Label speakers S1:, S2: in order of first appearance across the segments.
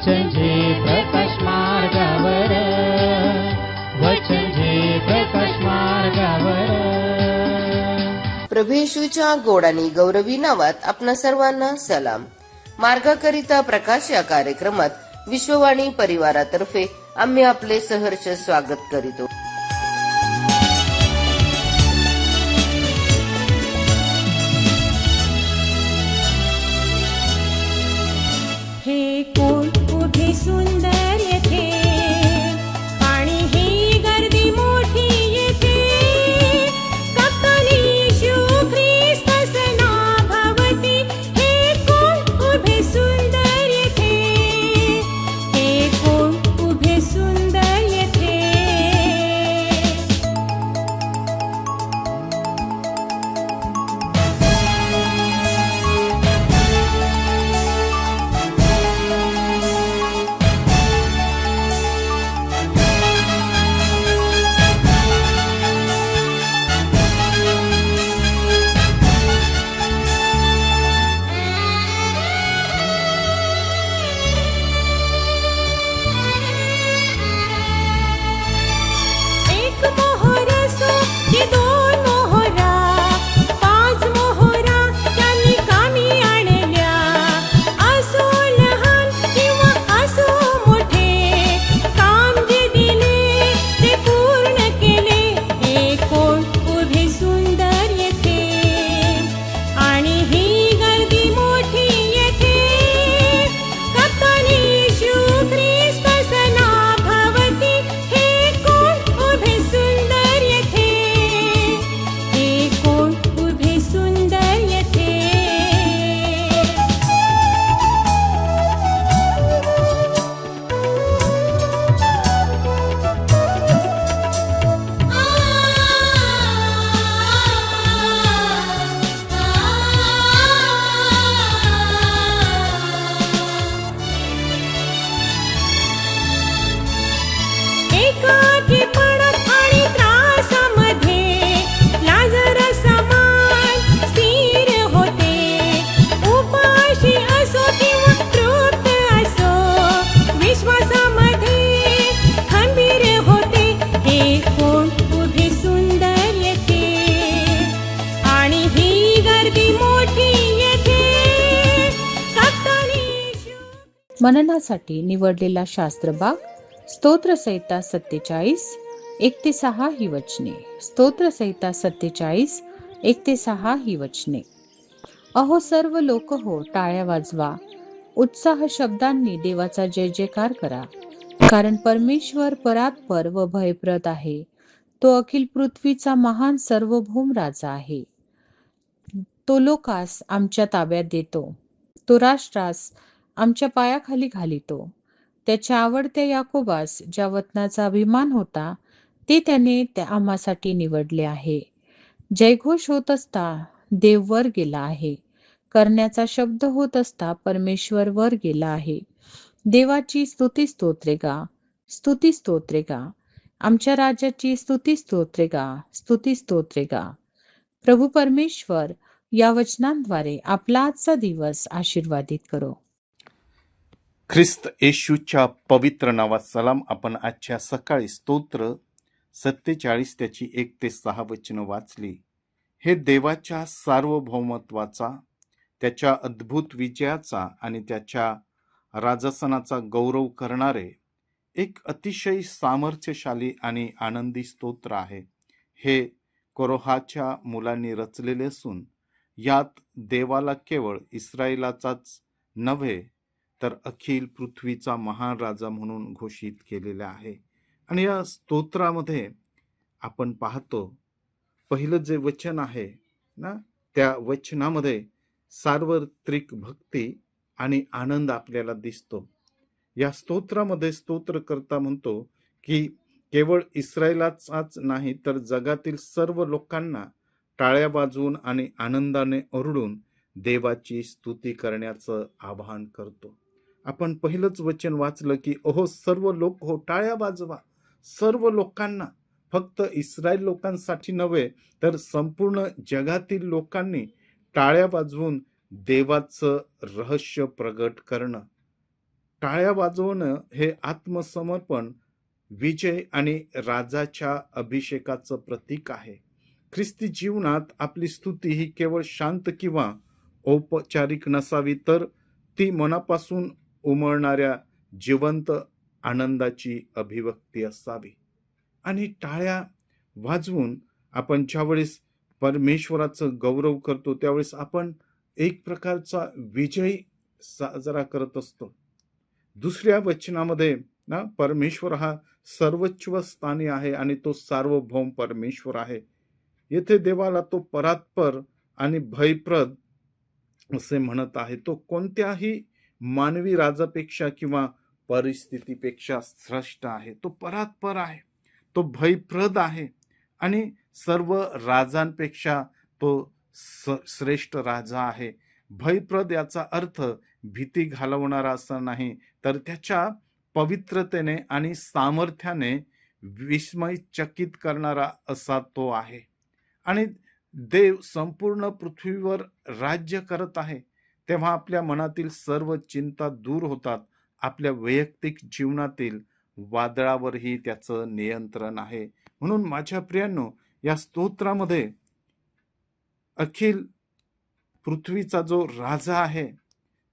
S1: वचन जे प्रकाश मार्गावर, वचन जे प्रकाश मार्गावर.
S2: प्रभू येशूच्या गोड आणि गौरवी नावात आपणा सर्वांना सलाम. मार्गाकरिता प्रकाश या कार्यक्रमात विश्ववाणी परिवारातर्फे आम्ही आपले सहर्ष स्वागत करीतो.
S3: हे कोण उभे सुंदर येथे, पाणी ही गर्दी मोठी येथे, कप्तान येशू ख्रिस्तस नाभावती. हे कोण उभे सुंदर येथे, हे कोण उभे सुंदर येथे. एक मोहर असो की दोन मोहरा, पाच मोहरा त्यांनी कामी आणल्या. असो लहान किंवा असो मोठे, काम जे दिले ते पूर्ण केले. हे कोण उभे सुंदर येथे, आणि ही गर्दी मोठी येथे, कप्तान येशू ख्रिस्तस नाभावती. हे कोण उभे सुंदर येथे, हे कोण उभे सुंदर येथे. एकाकीपणात आणि त्रासामध्ये लाजरस समान स्थिर होते. उपाशी असो किंवा तृप्त असो, विश्वासामध्ये खंबीर होते. हे कोण उभे सुंदर येथे, आणि ही गर्दी मोठी येथे, कप्तान येशू.
S4: मननासाठी निवडलेला शास्त्रभाग स्तोत्रसंहिता 47 1-6 ही वचने. स्तोत्रसंहिता 47 1-6 ही वचने. अहो सर्व लोक हो, टाळ्या वाजवा, उत्साह शब्दांनी देवाचा जय जयकार करा. कारण परमेश्वर परात्पर व भयप्रद आहे. तो अखिल पृथ्वीचा महान सार्वभौम राजा आहे. तो लोकास आमच्या ताब्यात देतो, तो राष्ट्रास आमच्या पायाखाली घालितो. त्याच्या आवडत्या याकोबास ज्या वतनाचा अभिमान होता, ते त्याने आम्हासाठी निवडले आहे. जयघोष होत असता देव वर गेला आहे, करण्याचा शब्द होत असता परमेश्वर वर गेला आहे. देवाची स्तुती स्तोत्रे गा, स्तुती स्तोत्रे गा. आमच्या राजाची स्तुती स्तोत्रे गा, स्तुती स्तोत्रे गा. प्रभू परमेश्वर या वचनांद्वारे आपला आजचा दिवस आशीर्वादित करो.
S5: ख्रिस्त येशूच्या पवित्र नावात सलाम. आपण आजच्या सकाळी स्तोत्र 47 त्याची 1-6 वचनं वाचली. हे देवाच्या सार्वभौमत्वाचा, त्याच्या अद्भुत विजयाचा आणि त्याच्या राजसनाचा गौरव करणारे एक अतिशय सामर्थ्यशाली आणि आनंदी स्तोत्र आहे. हे कोरोहाच्या मुलांनी रचलेले असून यात देवाला केवळ इस्रायलाचाच नव्हे तर अखिल पृथ्वीचा महान राजा म्हणून घोषित केलेले आहे. आणि या स्तोत्रामध्ये आपण पाहतो, पहिलं जे वचन आहे ना, त्या वचनामध्ये सार्वत्रिक भक्ती आणि आनंद आपल्याला दिसतो. या स्तोत्रामध्ये स्तोत्रकर्ता म्हणतो की केवळ इस्रायलाचाच नाही तर जगातील सर्व लोकांना टाळ्या वाजवून आणि आनंदाने ओरडून देवाची स्तुती करण्याचं आवाहन करतो. आपण पहिलंच वचन वाचलं की ओहो सर्व लोक हो, टाळ्या वाजवा. सर्व लोकांना, फक्त इस्रायल लोकांसाठी नव्हे तर संपूर्ण जगातील लोकांनी टाळ्या वाजवून देवाचं रहस्य प्रगट करणं. टाळ्या वाजवणं हे आत्मसमर्पण, विजय आणि राजाच्या अभिषेकाचं प्रतीक आहे. ख्रिस्ती जीवनात आपली स्तुती ही केवळ शांत किंवा औपचारिक नसावी, तर ती मनापासून उमळणाऱ्या जिवंत आनंदाची अभिव्यक्ती असावी. आणि टाळ्या वाजवून आपण ज्यावेळेस परमेश्वराचं गौरव करतो, त्यावेळेस आपण एक प्रकारचा विजय साजरा करत असतो. दुसऱ्या वचनामध्ये ना, परमेश्वर हा सर्वोच्च स्थानी आहे आणि तो सार्वभौम परमेश्वर आहे. येथे देवाला तो परात्पर आणि भयप्रद असे म्हणत आहे. तो कोणत्याही मानवी राजापेक्षा किंवा परिस्थितीपेक्षा श्रेष्ठ आहे. तो परात्पर आहे, तो भयप्रद आहे आणि सर्व राजांपेक्षा तो श्रेष्ठ राजा आहे. भयप्रद याचा अर्थ भीती घालवणारा असा नाही, तर त्याच्या पवित्रतेने आणि सामर्थ्याने विस्मयचकित करणारा असा तो आहे. आणि देव संपूर्ण पृथ्वीवर राज्य करत आहे, तेव्हा आपल्या मनातील सर्व चिंता दूर होतात. आपल्या वैयक्तिक जीवनातील वादळावरही त्याचं नियंत्रण आहे. म्हणून माझ्या प्रियांनो, या स्तोत्रामध्ये अखिल पृथ्वीचा जो राजा आहे,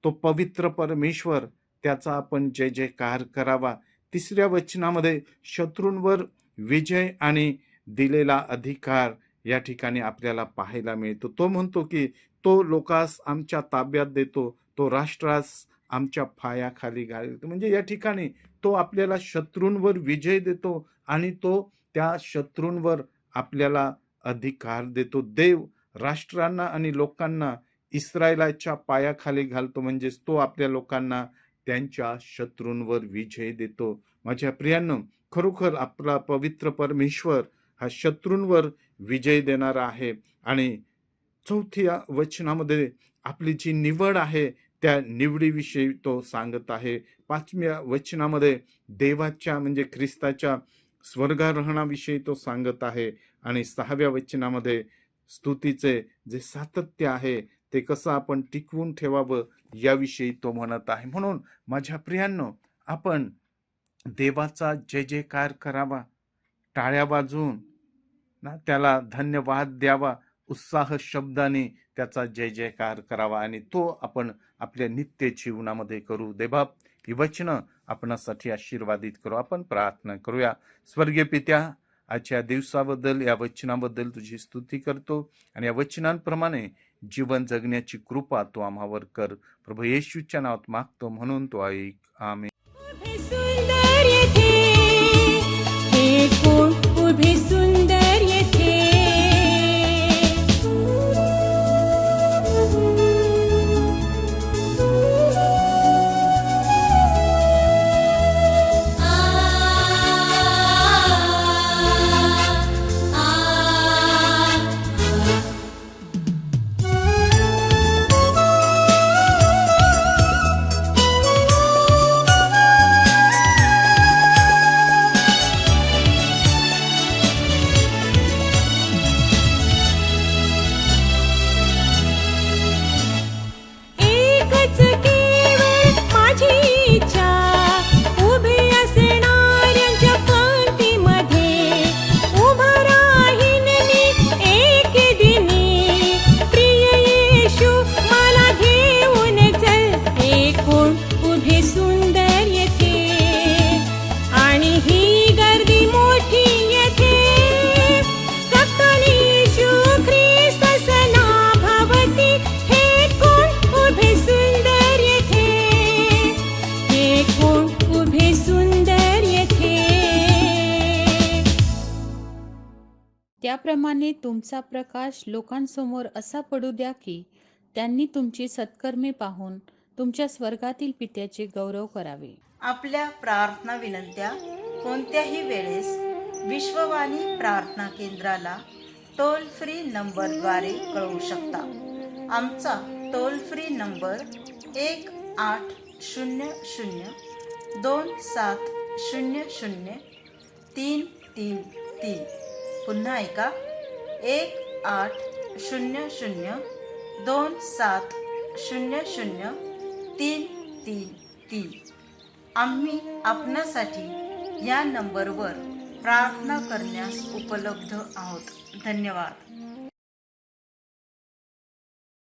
S5: तो पवित्र परमेश्वर, त्याचा आपण जय जयकार करावा. तिसऱ्या वचनामध्ये शत्रूंवर विजय आणि दिलेला अधिकार या ठिकाणी आपल्याला पाहायला मिळतो. तो म्हणतो की तो लोकास आमच्या ताब्यात देतो, तो राष्ट्रास आमच्या पायाखाली घालतो. म्हणजे या ठिकाणी तो आपल्याला शत्रूंवर विजय देतो आणि तो त्या शत्रूंवर आपल्याला अधिकार देतो. देव राष्ट्रांना आणि लोकांना इस्रायलाच्या पायाखाली घालतो, म्हणजेच तो आपल्या लोकांना त्यांच्या शत्रूंवर विजय देतो. माझ्या प्रियांनो, खरोखर आपला पवित्र परमेश्वर हा शत्रूंवर विजय देणारा आहे. आणि चौथ्या वचनामध्ये आपली जी निवड आहे त्या निवडीविषयी तो सांगत आहे. पाचव्या वचनामध्ये देवाच्या म्हणजे ख्रिस्ताच्या स्वर्गारोहणाविषयी तो सांगत आहे. आणि सहाव्या वचनामध्ये स्तुतीचे जे सातत्य आहे ते कसं आपण टिकवून ठेवावं याविषयी तो म्हणत आहे. म्हणून माझ्या प्रियांनो, आपण देवाचा जय जयकार करावा, टाळ्या वाजवून ना त्याला धन्यवाद द्यावा, उत्साह शब्दाने त्याचा जय जयकार करावा आणि तो आपण आपल्या नित्य जीवनामध्ये करू. देवबाप, ही वचनं आपणासाठी आशीर्वादित करू. आपण प्रार्थना करूया. स्वर्गीय पित्या, आजच्या दिवसाबद्दल, या वचनाबद्दल तुझी स्तुती करतो आणि या वचनांप्रमाणे जीवन जगण्याची कृपा तू आम्हावर कर. प्रभू येशूच्या नावात मागतो, म्हणून तो ऐक. आमेन.
S3: उभे सुंदर येथे, हे कोण उभे सुंदर येथे. एकच केवळ माझी इच्छा, उभे असणाऱ्यांच्या पंक्तीमध्ये उभा राहीन मी एक दिनी. प्रिय येशू मला घेऊन चल, हे कोण उभे सुंदर येथे. आणि ही गर्दी मोठी येथे, फक्त येशू ख्रिस्त नाभावती. हे कोण उभे सुंदर येथे, हे कोण उभे सुंदर येथे.
S4: त्याप्रमाणे तुमचा प्रकाश लोकांसमोर असा पडू द्या की त्यांनी तुमची सत्कर्मे पाहून तुमच्या स्वर्गातील पित्याचे गौरव करावे.
S6: आपल्या प्रार्थना विनंत्या कोणत्याही वेळेस विश्ववाणी प्रार्थना केंद्राला टोल फ्री नंबरद्वारे कळवू शकता. आमचा टोल फ्री नंबर 1800-2700-333. पुन्हा ऐका, 1800-2700-333. आम्ही आपणासाठी या नंबरवर प्रार्थना करण्यास उपलब्ध आहोत. धन्यवाद.